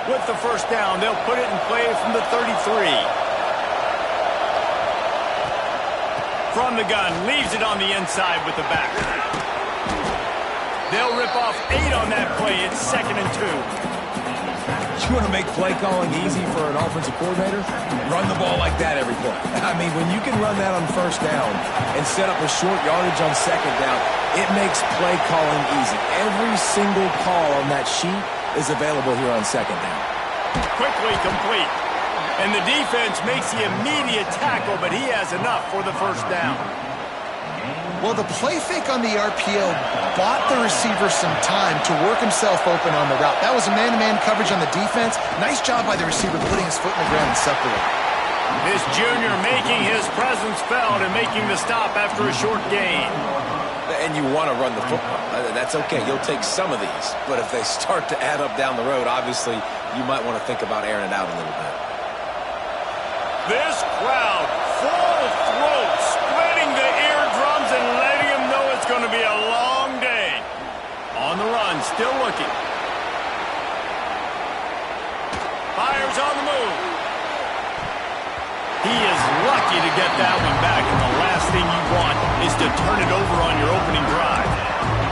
With the first down, they'll put it in play from the 33. From the gun, leaves it on the inside with the back. They'll rip off 8 on that play. It's 2nd and 2. You want to make play calling easy for an offensive coordinator? Run the ball like that every play. I mean, when you can run that on first down and set up a short yardage on second down, it makes play calling easy. Every single call on that sheet is available here on second down. Quickly complete. And the defense makes the immediate tackle, but he has enough for the first down. Well, the play fake on the RPO bought the receiver some time to work himself open on the route. That was a man-to-man coverage on the defense. Nice job by the receiver putting his foot in the ground and separating. This junior making his presence felt and making the stop after a short gain. And you want to run the football. That's okay. You'll take some of these. But if they start to add up down the road, obviously, you might want to think about airing it out a little bit. This crowd, full throat, splitting the eardrums and letting them know it's going to be a long day. On the run, still looking. Fires on the move. He is lucky to get that one back, and the last thing you want is to turn it over on your opening drive.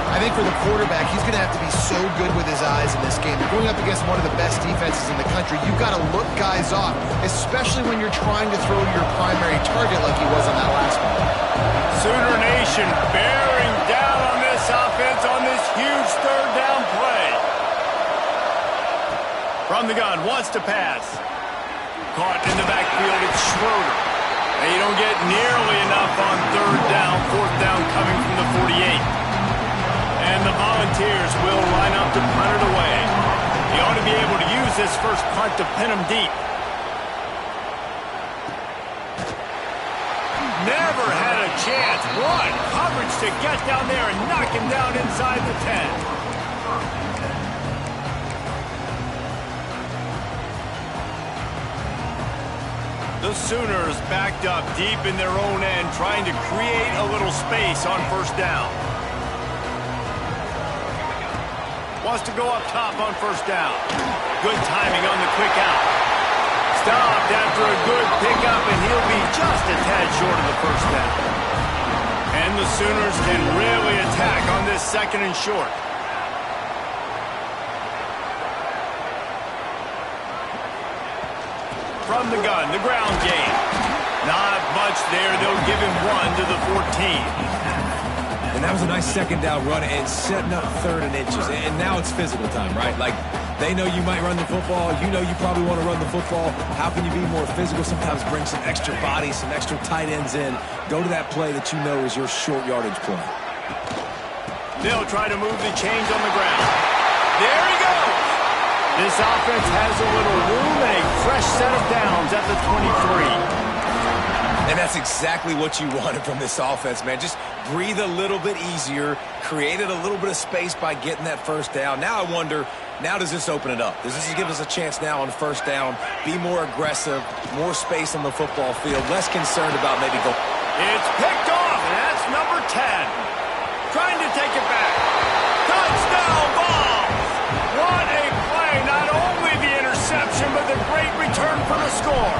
I think for the quarterback, he's going to have to be so good with his eyes in this game. You're going up against one of the best defenses in the country. You've got to look guys off, especially when you're trying to throw your primary target like he was on that last one. Sooner Nation bearing down on this offense on this huge third down play. From the gun, wants to pass. Caught in the backfield, it's Schroeder. They don't get nearly enough on third down, fourth down coming from the 48. And the Volunteers will line up to punt it away. He ought to be able to use this first punt to pin him deep. Never had a chance. One coverage to get down there and knock him down inside the 10. The Sooners backed up deep in their own end, trying to create a little space on first down. Wants to go up top on first down. Good timing on the quick out. Stopped after a good pickup, and he'll be just a tad short of the first down. And the Sooners can really attack on this 2nd and short. From the gun, the ground game. Not much there. They'll give him 1 to the 14. And that was a nice second down run and setting up 3rd and inches. And now it's physical time, right? Like, they know you might run the football. You know you probably want to run the football. How can you be more physical? Sometimes bring some extra bodies, some extra tight ends in. Go to that play that you know is your short yardage play. They'll try to move the chains on the ground. There he goes. This offense has a little room and a fresh set of downs at the 23. And that's exactly what you wanted from this offense, man. Just breathe a little bit easier, created a little bit of space by getting that first down. Now I wonder, now does this open it up? Does this give us a chance now on first down, be more aggressive, more space on the football field, less concerned about maybe go. It's picked off, and that's number 10. Trying to take it back. Touchdown ball! What a play! Not only the interception, but the great return for the score.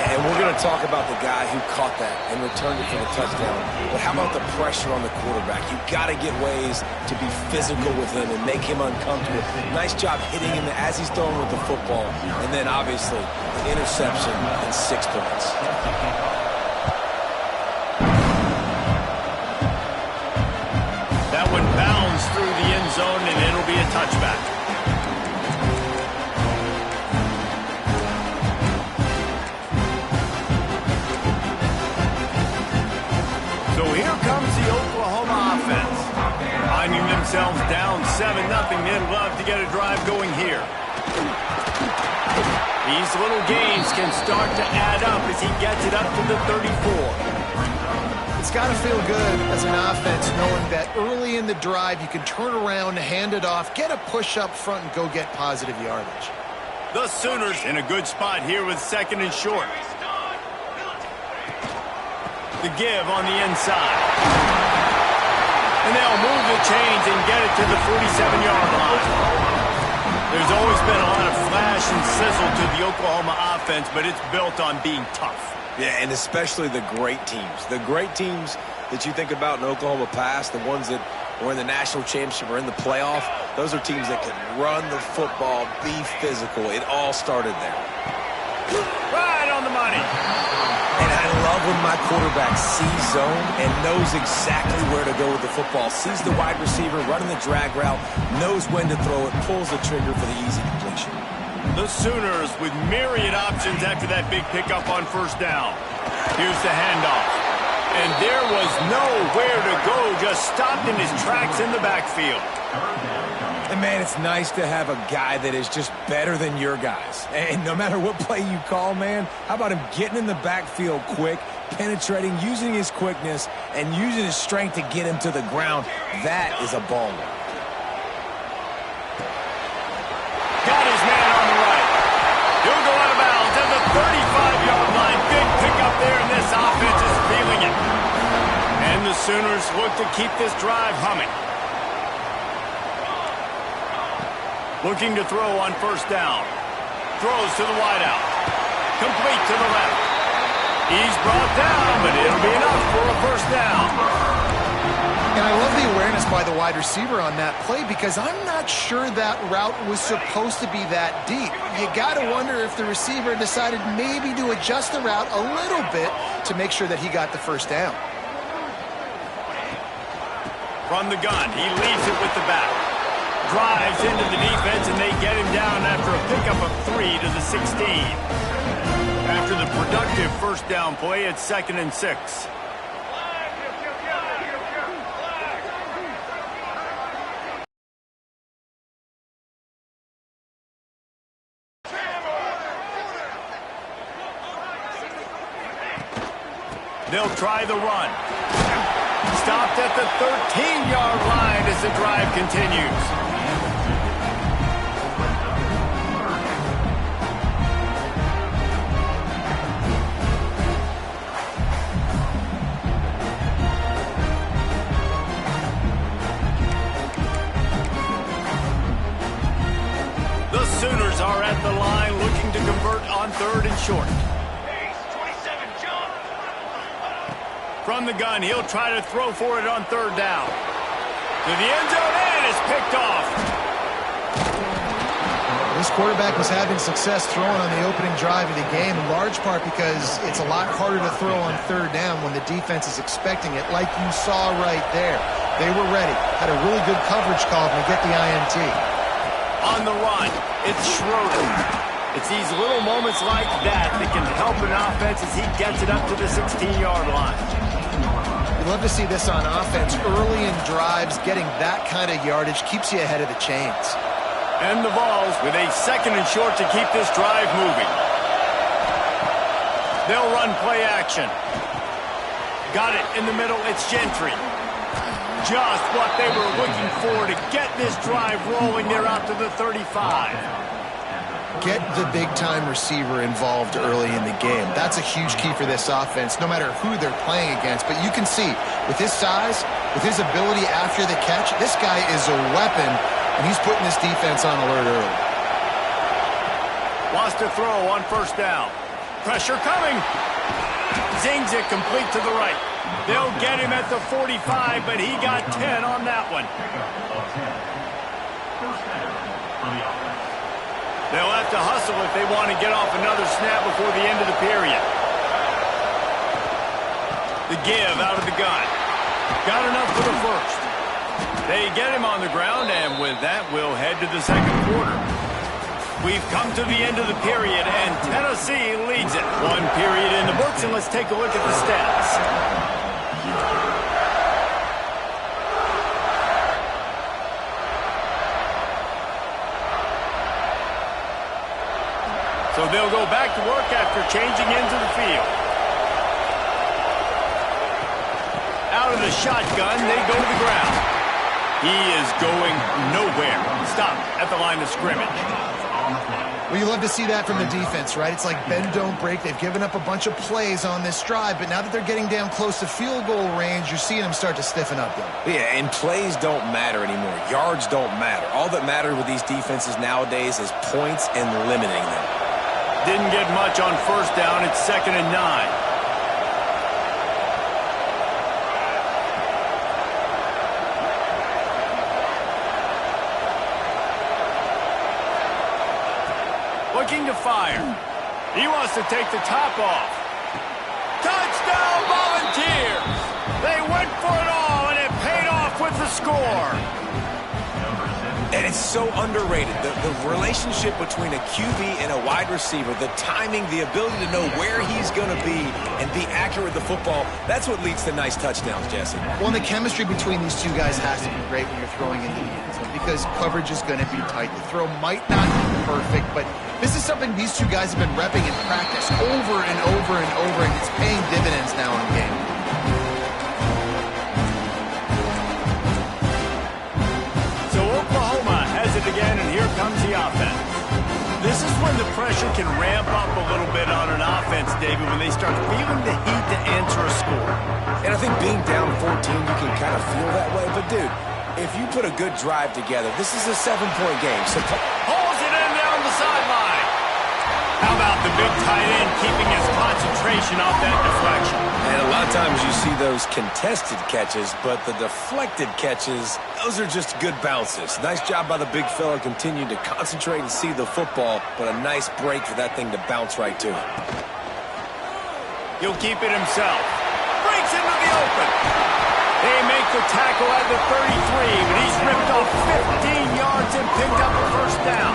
And we're going to talk about the guy who caught that and returned it for the touchdown. But how about the pressure on the quarterback? You've got to get ways to be physical with him and make him uncomfortable. Nice job hitting him as he's throwing with the football. And then, obviously, the interception and 6 points. That one bounds through the end zone, and it'll be a touchback. Finding themselves down 7-0, they'd love to get a drive going here. These little gains can start to add up as he gets it up to the 34. It's got to feel good as an offense knowing that early in the drive you can turn around, hand it off, get a push up front, and go get positive yardage. The Sooners in a good spot here with 2nd and short. The give on the inside. And they'll move the chains and get it to the 47-yard line. There's always flash and sizzle to the Oklahoma offense, but it's built on being tough. Yeah, and especially the great teams. The great teams that you think about in Oklahoma past, the ones that were in the national championship or in the playoff, those are teams that can run the football, be physical. It all started there. Right on the money. And I love when my quarterback sees zone and knows exactly where to go with the football. Sees the wide receiver running the drag route, knows when to throw it, pulls the trigger for the easy completion. The Sooners with myriad options after that big pickup on first down. Here's the handoff. And there was nowhere to go, just stopped in his tracks in the backfield. And, man, it's nice to have a guy that is just better than your guys. And no matter what play you call, man, how about him getting in the backfield quick, penetrating, using his quickness, and using his strength to get him to the ground? That is a baller. Got his man on the right. He'll go out of bounds at the 35-yard line. Big pickup there, and this offense is feeling it. And the Sooners look to keep this drive humming. Looking to throw on first down. Throws to the wideout. Complete to the left. He's brought down, but it'll be enough for a first down. And I love the awareness by the wide receiver on that play because I'm not sure that route was supposed to be that deep. You got to wonder if the receiver decided maybe to adjust the route a little bit to make sure that he got the first down. From the gun, he leaves it with the back. Drives into the defense, and they get him down after a pickup of 3 to the 16. After the productive first down play, it's 2nd and 6. They'll try the run. Stopped at the 13-yard line as the drive continues. The Sooners are at the line looking to convert on 3rd and short. From the gun, he'll try to throw for it on 3rd down. To the end zone, and it's picked off. This quarterback was having success throwing on the opening drive of the game, in large part because it's a lot harder to throw on 3rd down when the defense is expecting it, like you saw right there. They were ready, had a really good coverage call to get the INT. On the run, it's Schroeder. It's these little moments like that that can help an offense as he gets it up to the 16-yard line. You love to see this on offense. Early in drives, getting that kind of yardage keeps you ahead of the chains. And the balls with a 2nd and short to keep this drive moving. They'll run play action. Got it in the middle. It's Gentry. Just what they were looking for to get this drive rolling. They're out to the 35. Get the big-time receiver involved early in the game. That's a huge key for this offense, no matter who they're playing against. But you can see, with his size, with his ability after the catch, this guy is a weapon, and he's putting this defense on alert early. Wants to throw on first down. Pressure coming. Zings it complete to the right. They'll get him at the 45, but he got 10 on that one. They'll have to hustle if they want to get off another snap before the end of the period. The give out of the gun. Got enough for the first. They get him on the ground, and with that, we'll head to the 2nd quarter. We've come to the end of the period, and Tennessee leads it. 1 period in the books, and let's take a look at the stats. So they'll go back to work after changing into the field. Out of the shotgun, they go to the ground. He is going nowhere. Stop at the line of scrimmage. Well, you love to see that from the defense, right? It's like bend, don't break. They've given up a bunch of plays on this drive, but now that they're getting down close to field goal range, you're seeing them start to stiffen up, though. Yeah, and plays don't matter anymore. Yards don't matter. All that matters with these defenses nowadays is points and limiting them. Didn't get much on first down. It's 2nd and 9. Looking to fire. He wants to take the top off. Touchdown, Volunteers! They went for it all, and it paid off with the score. And it's so underrated. The relationship between a QB and a wide receiver, the timing, the ability to know where he's going to be and be accurate with the football, that's what leads to nice touchdowns, Jesse. Well, the chemistry between these two guys has to be great when you're throwing into the end zone because coverage is going to be tight. The throw might not be perfect, but this is something these two guys have been repping in practice over and over and over, and it's paying dividends now in the game. So Oklahoma has it again, and here comes the offense. This is when the pressure can ramp up a little bit on an offense, David, when they start feeling the heat to answer a score. And I think being down 14, you can kind of feel that way. But, dude, if you put a good drive together, this is a 7-point game. So holds it in down the sideline. How about the big tight end keeping his concentration off that deflection? And a lot of times you see those contested catches, but the deflected catches, those are just good bounces. Nice job by the big fella, continuing to concentrate and see the football, but a nice break for that thing to bounce right to him. He'll keep it himself. Breaks into the open. They make the tackle at the 33, but he's ripped off 15 yards and picked up a first down.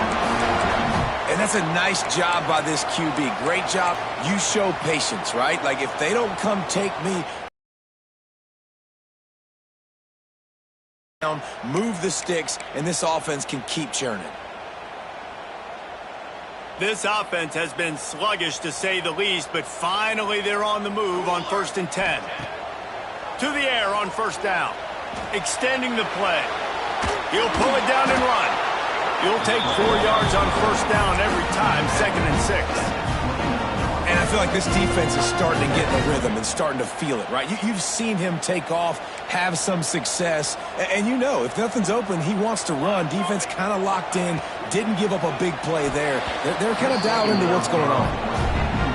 And that's a nice job by this QB. Great job. You show patience, right? Like, if they don't come take me, move the sticks, and this offense can keep churning. This offense has been sluggish, to say the least, but finally they're on the move on 1st and 10. To the air on first down. Extending the play. He'll pull it down and run. He'll take 4 yards on first down every time, 2nd and 6. And I feel like this defense is starting to get in the rhythm and starting to feel it, right? You've seen him take off, have some success, and you know if nothing's open, he wants to run. Defense kind of locked in, didn't give up a big play there. They're kind of dialed into what's going on.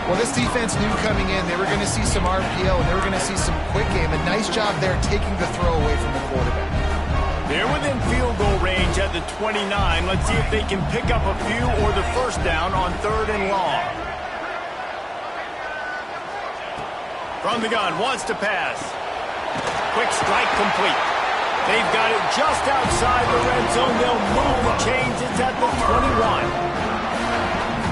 Well, this defense knew coming in they were going to see some RPO and they were going to see some quick game. A nice job there taking the throw away from the quarterback. They're within field goal range at the 29. Let's see if they can pick up a few or the first down on 3rd and long. From the gun, wants to pass. Quick strike complete. They've got it just outside the red zone. They'll move the chains. It's at the 21.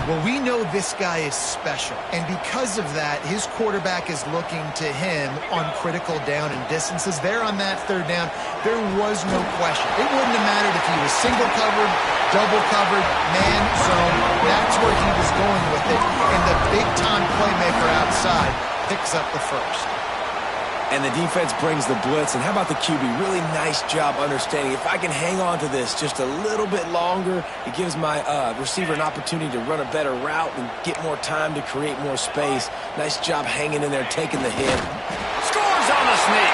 Well, we know this guy is special, and because of that, his quarterback is looking to him on critical down and distances. There on that 3rd down, there was no question. It wouldn't have mattered if he was single covered, double covered, man zone. That's where he was going with it, and the big-time playmaker outside picks up the first. And the defense brings the blitz. And how about the QB? Really nice job understanding. If I can hang on to this just a little bit longer, it gives my receiver an opportunity to run a better route and get more time to create more space. Nice job hanging in there, taking the hit. Scores on the sneak.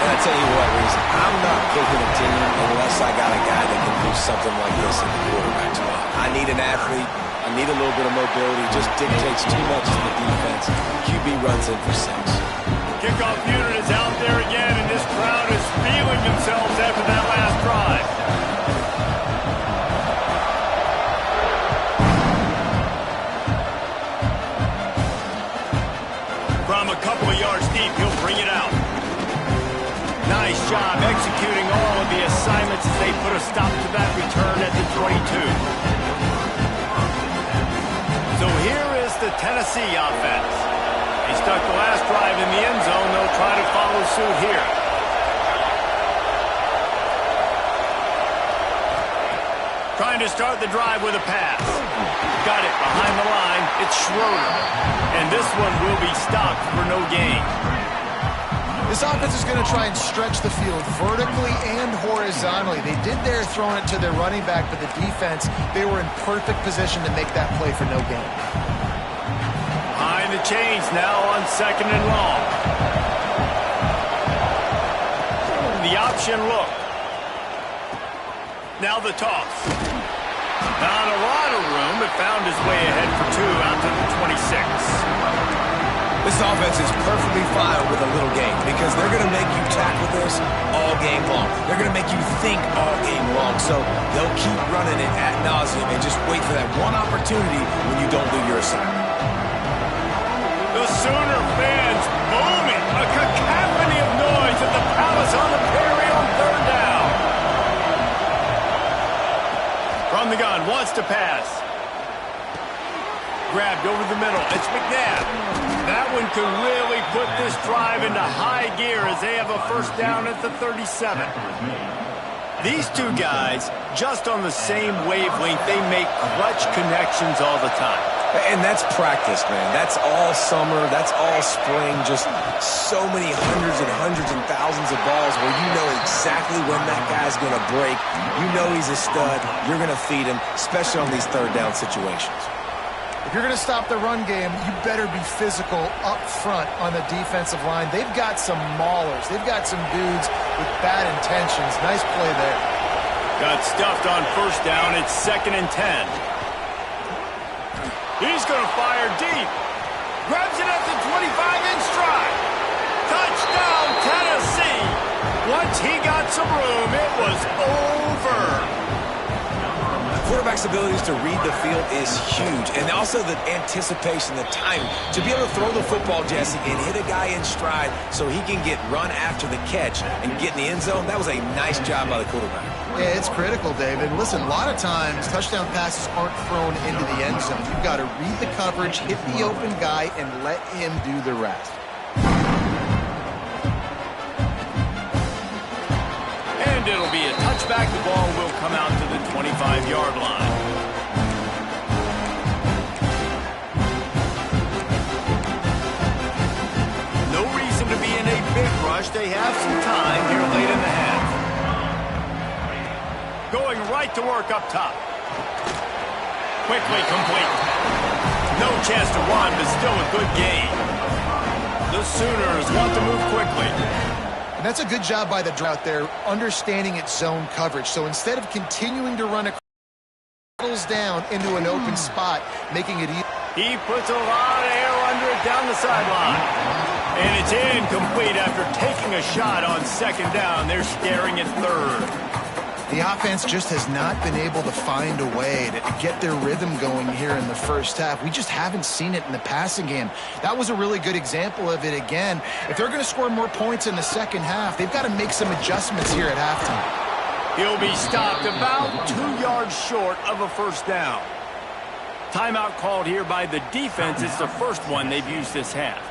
And I tell you what, Reese, I'm not picking a team unless I got a guy that can do something like this in the quarterback spot. I need an athlete. I need a little bit of mobility. It just dictates too much to the defense. QB runs in for 6. Kickoff unit is out there again, and this crowd is feeling themselves after that last drive. From a couple of yards deep, he'll bring it out. Nice job executing all of the assignments as they put a stop to that return at the 22. So here is the Tennessee offense. He stuck the last drive in the end zone. They'll try to follow suit here. Trying to start the drive with a pass. Got it behind the line. It's Schroeder. And this one will be stopped for no gain. This offense is going to try and stretch the field vertically and horizontally. They did their throwing it to their running back, but the defense, they were in perfect position to make that play for no gain. Behind the chains now on 2nd and long. The option look. Now the toss. Not a lot of room, but found his way ahead for 2 out to the 26. This offense is perfectly fine with a little game because they're going to make you tackle this all game long. They're going to make you think all game long. So they'll keep running it ad nauseum and just wait for that one opportunity when you don't do your assignment. The Sooner fans booming. A cacophony of noise at the Palace on the Prairie on 3rd down. From the gun, wants to pass. Grabbed over the middle. It's McNabb. That one could really put this drive into high gear as they have a 1st down at the 37. These two guys, just on the same wavelength, they make clutch connections all the time. And that's practice, man. That's all summer. That's all spring. Just so many hundreds and thousands of balls where you know exactly when that guy's going to break. You know he's a stud. You're going to feed him, especially on these 3rd down situations. If you're going to stop the run game, you better be physical up front on the defensive line. They've got some maulers. They've got some dudes with bad intentions. Nice play there. Got stuffed on 1st down. It's 2nd and 10. He's going to fire deep. Grabs it at the 25 in stride. Touchdown, Tennessee. Once he got some room, it was over. Quarterback's abilities to read the field is huge, and also the anticipation, the timing. To be able to throw the football, Jesse, and hit a guy in stride so he can get run after the catch and get in the end zone, that was a nice job by the quarterback. Yeah, it's critical, David. Listen, a lot of times touchdown passes aren't thrown into the end zone. You've got to read the coverage, hit the open guy, and let him do the rest. And it'll be a touchback. The ball will come out to the 25-yard line. No reason to be in a big rush. They have some time here late in the half. Going right to work up top. Quickly complete. No chance to run, but still a good gain. The Sooners want to move quickly. And that's a good job by the drought there, understanding its zone coverage. So instead of continuing to run across down into an open spot, making it easy. He puts a lot of air under it down the sideline. And it's incomplete after taking a shot on 2nd down. They're staring at 3rd. The offense just has not been able to find a way to get their rhythm going here in the 1st half. We just haven't seen it in the passing game. That was a really good example of it again. If they're going to score more points in the 2nd half, they've got to make some adjustments here at halftime. He'll be stopped about 2 yards short of a 1st down. Timeout called here by the defense. It's the 1st one they've used this half.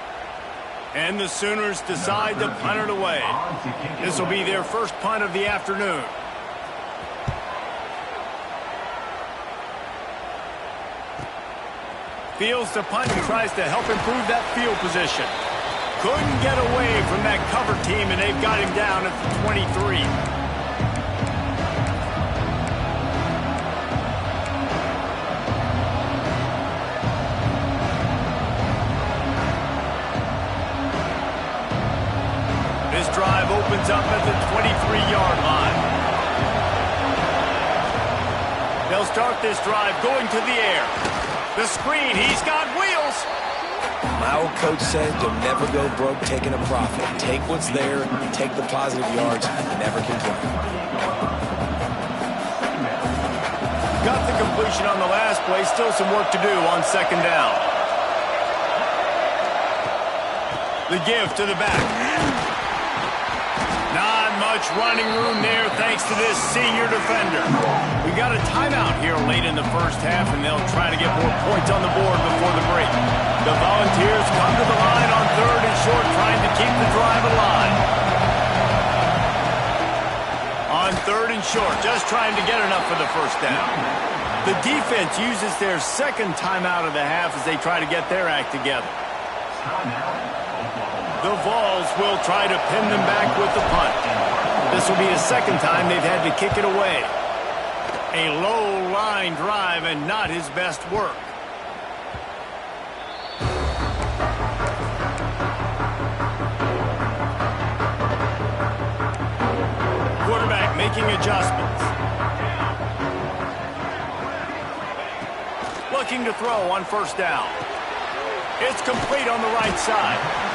And the Sooners decide to punt it away. This will be their 1st punt of the afternoon. Fields the punt and tries to help improve that field position. Couldn't get away from that cover team, and they've got him down at the 23. This drive opens up at the 23-yard line. They'll start this drive going to the air. The screen, he's got wheels. My old coach said you'll never go broke taking a profit. Take what's there, take the positive yards, and never complain. Got the completion on the last play. Still some work to do on 2nd down. The give to the back. Not much running room there thanks to this senior defender. We got a timeout here late in the 1st half, and they'll try to get more points on the board before the break. The Volunteers come to the line on 3rd and short, trying to keep the drive alive. On 3rd and short, just trying to get enough for the 1st down. The defense uses their 2nd timeout of the half as they try to get their act together. The Vols will try to pin them back with the punt. This will be the second time they've had to kick it away. A low line drive and not his best work. Quarterback making adjustments. Looking to throw on first down. It's complete on the right side.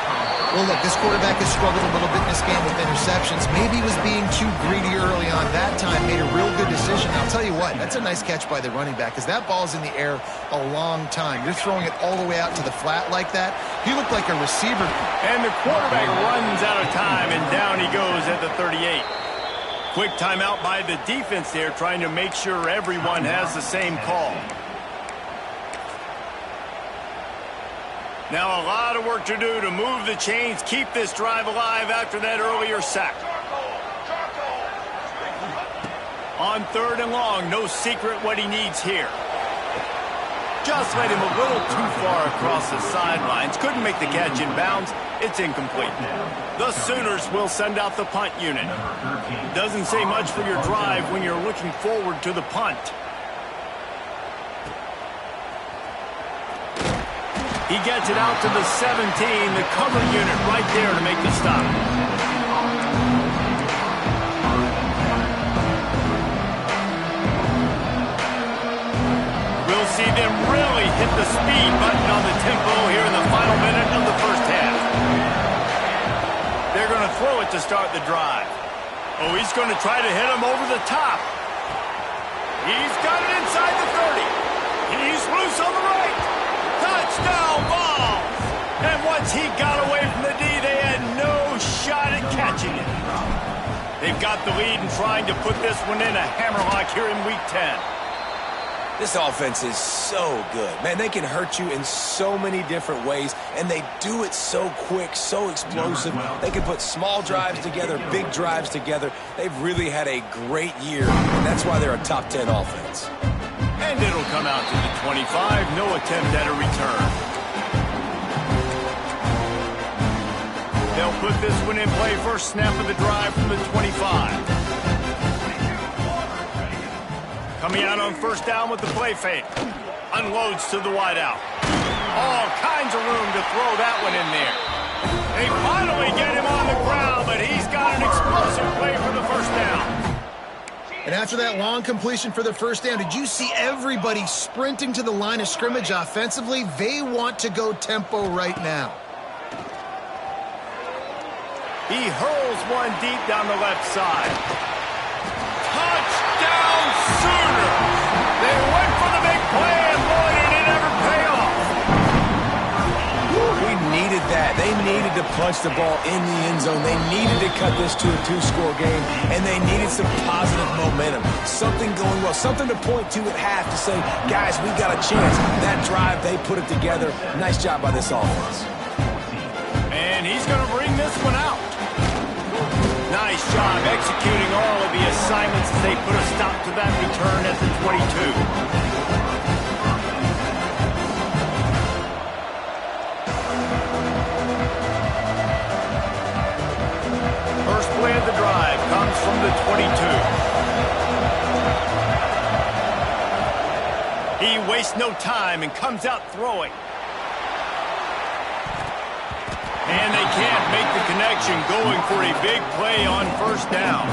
Well, look, this quarterback has struggled a little bit in this game with interceptions. Maybe he was being too greedy early on. That time made a real good decision. I'll tell you what, that's a nice catch by the running back because that ball's in the air a long time. You're throwing it all the way out to the flat like that. He looked like a receiver. And the quarterback runs out of time, and down he goes at the 38. Quick timeout by the defense there, trying to make sure everyone has the same call. Now a lot of work to do to move the chains, keep this drive alive after that earlier sack. On 3rd and long, no secret what he needs here. Just led him a little too far across the sidelines. Couldn't make the catch in bounds. It's incomplete. The Sooners will send out the punt unit. Doesn't say much for your drive when you're looking forward to the punt. He gets it out to the 17, the cover unit right there to make the stop. We'll see them really hit the speed button on the tempo here in the final minute of the first half. They're going to throw it to start the drive. Oh, he's going to try to hit him over the top. He's got it inside the 30. He's loose on the right. Touchdown Vols! And once he got away from the D, they had no shot at catching it. They've got the lead and trying to put this one in a hammerlock here in Week 10. This offense is so good. Man, they can hurt you in so many different ways, and they do it so quick, so explosive. They can put small drives together, big drives together. They've really had a great year, and that's why they're a top 10 offense. And it'll come out to the 25. No attempt at a return. They'll put this one in play. First snap of the drive from the 25. Coming out on first down with the play fake. Unloads to the wideout. All kinds of room to throw that one in there. They finally get him on the ground, but he's got an explosive play for the first down. And after that long completion for the first down, did you see everybody sprinting to the line of scrimmage offensively? They want to go tempo right now. He hurls one deep down the left side. Touchdown Sooners! They went for the big play, and boy, did it ever pay off. We needed that. They needed to punch the ball in the end zone. They needed to cut this to a 2-score game, and they needed some positive momentum. Something going well, something to point to at half to say, guys, we got a chance. That drive, they put it together. Nice job by this offense. And he's going to bring this one out. Nice job executing all of the assignments as they put a stop to that return at the 22. Play of the drive comes from the 22. He wastes no time and comes out throwing. And they can't make the connection, going for a big play on first down.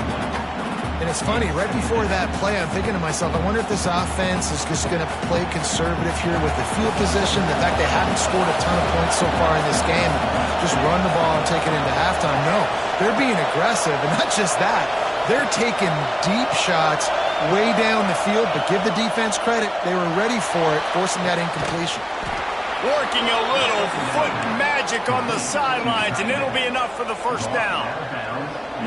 And it's funny, right before that play, I'm thinking to myself, I wonder if this offense is just going to play conservative here with the field position, the fact they haven't scored a ton of points so far in this game, just run the ball and take it into halftime. No, they're being aggressive, and not just that, they're taking deep shots way down the field, but give the defense credit. They were ready for it, forcing that incompletion. Working a little foot magic on the sidelines, and it'll be enough for the first down.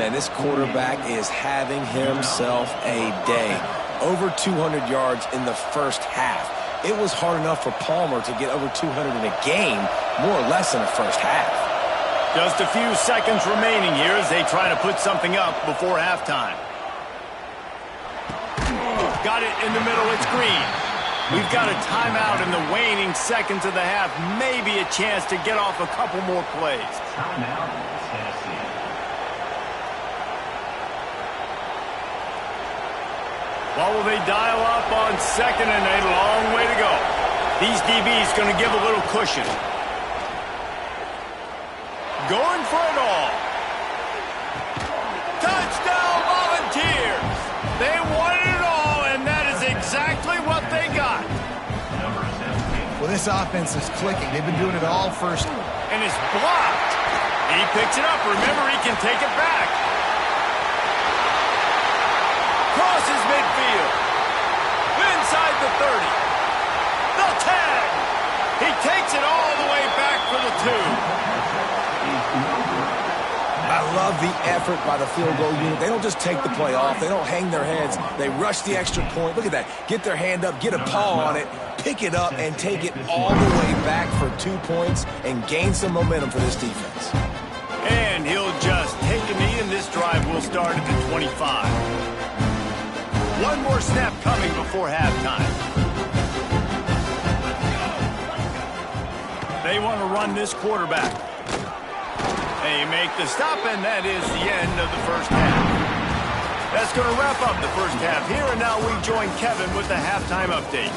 Man, this quarterback is having himself a day. Over 200 yards in the first half. It was hard enough for Palmer to get over 200 in a game, more or less in the first half. Just a few seconds remaining here as they try to put something up before halftime. Got it in the middle, it's Green. We've got a timeout in the waning seconds of the half. Maybe a chance to get off a couple more plays. What will they dial up on second and a long way to go? These DBs going to give a little cushion. Going for it all. Touchdown Volunteers! They wanted it all, and that is exactly what they got. Well, this offense is clicking. They've been doing it all first. And it's blocked. He picks it up. Remember, he can take it back. Crosses midfield. Inside the 30. The 10. He takes it all the way back for the 2. I love the effort by the field goal unit. They don't just take the play off. They don't hang their heads. They rush the extra point. Look at that. Get their hand up, get a paw on it, pick it up, and take it all the way back for 2 points and gain some momentum for this defense. And he'll just take a knee, and this drive will start at the 25. One more snap coming before halftime. They want to run this quarterback. They make the stop, and that is the end of the first half. That's going to wrap up the first half here, and now we join Kevin with the halftime update.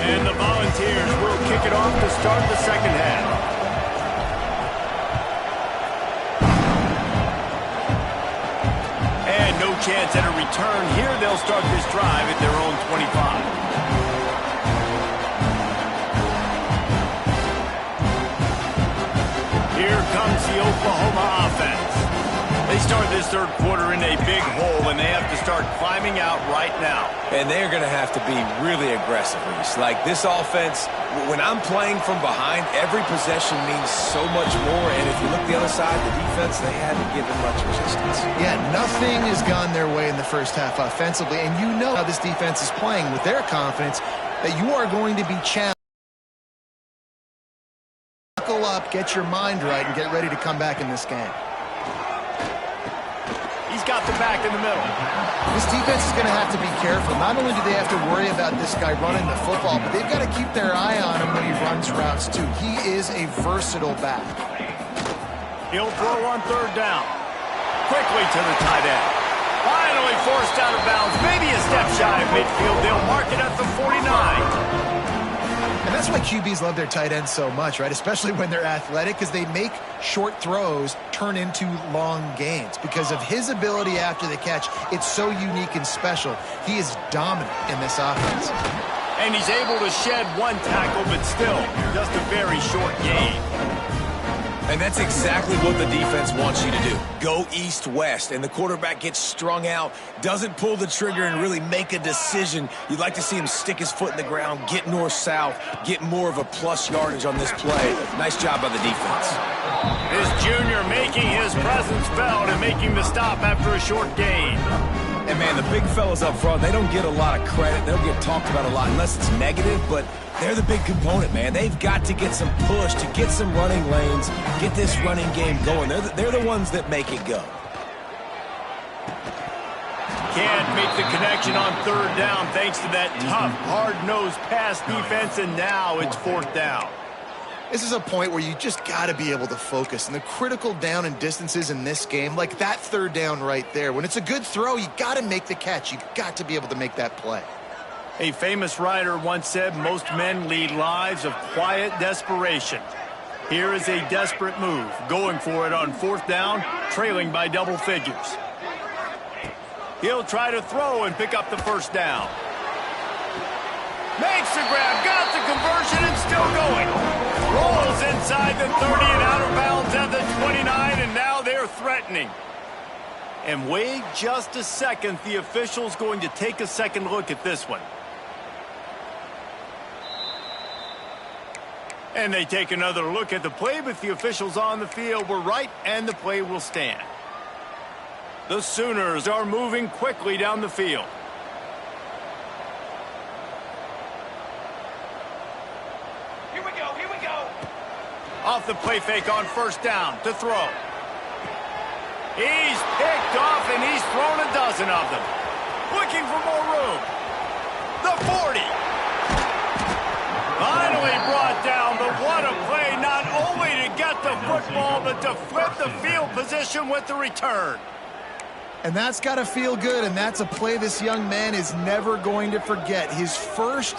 And the Volunteers will kick it off to start the second half. And no chance at a return here. They'll start this drive at their own 25. Here comes the Oklahoma offense. They start this third quarter in a big hole, and they have to start climbing out right now. And they're going to have to be really aggressive, Reese. Like this offense, when I'm playing from behind, every possession means so much more. And if you look the other side, the defense, they haven't given much resistance. Yeah, nothing has gone their way in the first half offensively. And you know how this defense is playing with their confidence that you are going to be challenged. Buckle up, get your mind right, and get ready to come back in this game. He's got the back in the middle. This defense is going to have to be careful. Not only do they have to worry about this guy running the football, but they've got to keep their eye on him when he runs routes, too. He is a versatile back. He'll throw on third down. Quickly to the tight end. Finally forced out of bounds. Maybe a step shy of midfield. They'll mark it at the 49. And that's why QBs love their tight ends so much, right? Especially when they're athletic, because they make short throws turn into long gains. Because of his ability after the catch, it's so unique and special. He is dominant in this offense. And he's able to shed one tackle, but still, just a very short gain. And that's exactly what the defense wants you to do. Go east-west, and the quarterback gets strung out, doesn't pull the trigger and really make a decision. You'd like to see him stick his foot in the ground, get north-south, get more of a plus yardage on this play. Nice job by the defense. This junior making his presence felt and making the stop after a short gain. And, man, the big fellas up front, they don't get a lot of credit. They don't get talked about a lot unless it's negative, but they're the big component, man. They've got to get some push, to get some running lanes, get this running game going. They're the ones that make it go. Can't make the connection on third down thanks to that tough, hard-nosed pass defense, and now it's fourth down. This is a point where you just got to be able to focus. And the critical down and distances in this game, like that third down right there, when it's a good throw, you got to make the catch. You got to be able to make that play. A famous writer once said, most men lead lives of quiet desperation. Here is a desperate move, going for it on fourth down, trailing by double figures. He'll try to throw and pick up the first down. Makes the grab, got the conversion, and still going. Rolls inside the 30 and out of bounds at the 29, and now they're threatening. And wait just a second, the official's going to take a second look at this one. And they take another look at the play, but the officials on the field were right, and the play will stand. The Sooners are moving quickly down the field. Here we go. Off the play fake on first down to throw. He's picked off, and he's thrown a dozen of them. Looking for more room. The 40. Finally brought down, but what a play, not only to get the football, but to flip the field position with the return. And that's got to feel good, and that's a play this young man is never going to forget. His first